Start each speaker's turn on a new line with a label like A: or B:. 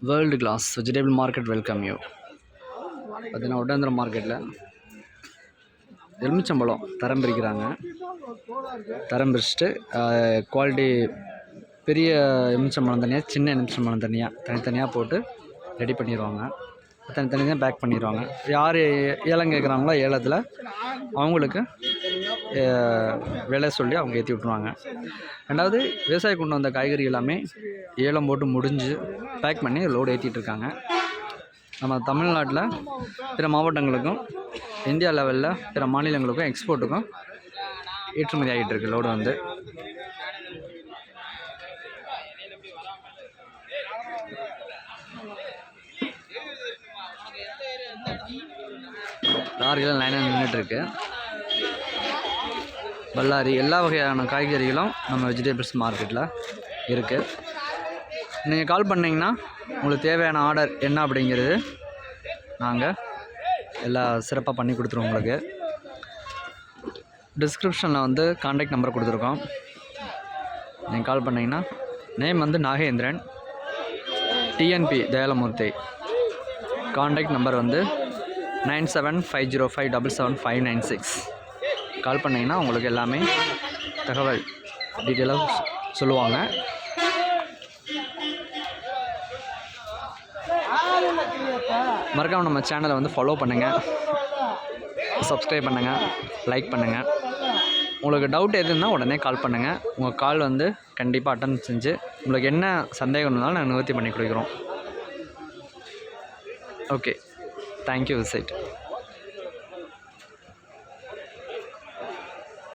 A: World class vegetable market welcome you. பார்த்தீங்கன்னா ஒட்டந்திரம் மார்க்கெட்டில் எலுமிச்சம்பழம் தரம் பிரிக்கிறாங்க. தரம் பிரிச்சுட்டு குவாலிட்டி பெரிய எலுமிச்சம்பழம் தனியாக, சின்ன எலுமிச்சம்பழம் தனித்தனியாக போட்டு ரெடி பண்ணிடுவாங்க. தனித்தனியாக பேக் பண்ணிடுவாங்க. யார் ஏலம் கேட்குறாங்களோ ஏலத்தில் அவங்களுக்கு விலை சொல்லி அவங்க ஏற்றி விட்ருவாங்க. ரெண்டாவது, விவசாயி கொண்டு வந்த காய்கறி எல்லாமே ஏலம் போட்டு முடிஞ்சு பேக் பண்ணி லோடு ஏற்றிட்டுருக்காங்க. நம்ம தமிழ்நாட்டில் பிற மாவட்டங்களுக்கும் இந்தியா லெவலில் பிற மாநிலங்களுக்கும் எக்ஸ்போர்ட்டுக்கும் ஏற்றுமதி ஆகிட்டு இருக்கு லோடு வந்து. லாரிகள் லைனாக நின்றுட்டுருக்கு. பல்லாரி எல்லா வகையான காய்கறிகளும் நம்ம வெஜிடபிள்ஸ் மார்க்கெட்டில் இருக்குது. நீங்கள் கால் பண்ணிங்கன்னா உங்களுக்கு தேவையான ஆர்டர் என்ன அப்படிங்கிறது நாங்கள் எல்லாம் சிறப்பாக பண்ணி கொடுத்துருவோம். உங்களுக்கு டிஸ்கிரிப்ஷனில் வந்து கான்டாக்ட் நம்பர் கொடுத்துருக்கோம். நீங்கள் கால் பண்ணிங்கன்னா, நேம் வந்து நாகேந்திரன், டிஎன்பி தயாலமூர்த்தி. கான்டாக்ட் நம்பர் வந்து 9750577596. கால் பண்ணிங்கன்னா உங்களுக்கு எல்லாமே தகவல் டீட்டெயிலாக சொல்லுவாங்க. மறக்காமல் நம்ம சேனலை வந்து ஃபாலோ பண்ணுங்கள், சப்ஸ்கிரைப் பண்ணுங்கள், லைக் பண்ணுங்கள். உங்களுக்கு டவுட் எதுன்னா உடனே கால் பண்ணுங்கள். உங்கள் கால் வந்து கண்டிப்பாக அட்டன் செஞ்சு உங்களுக்கு என்ன சந்தேகம் இருந்தாலும் நாங்கள் நிவர்த்தி பண்ணி கொடுக்குறோம். Okay, thank you visit.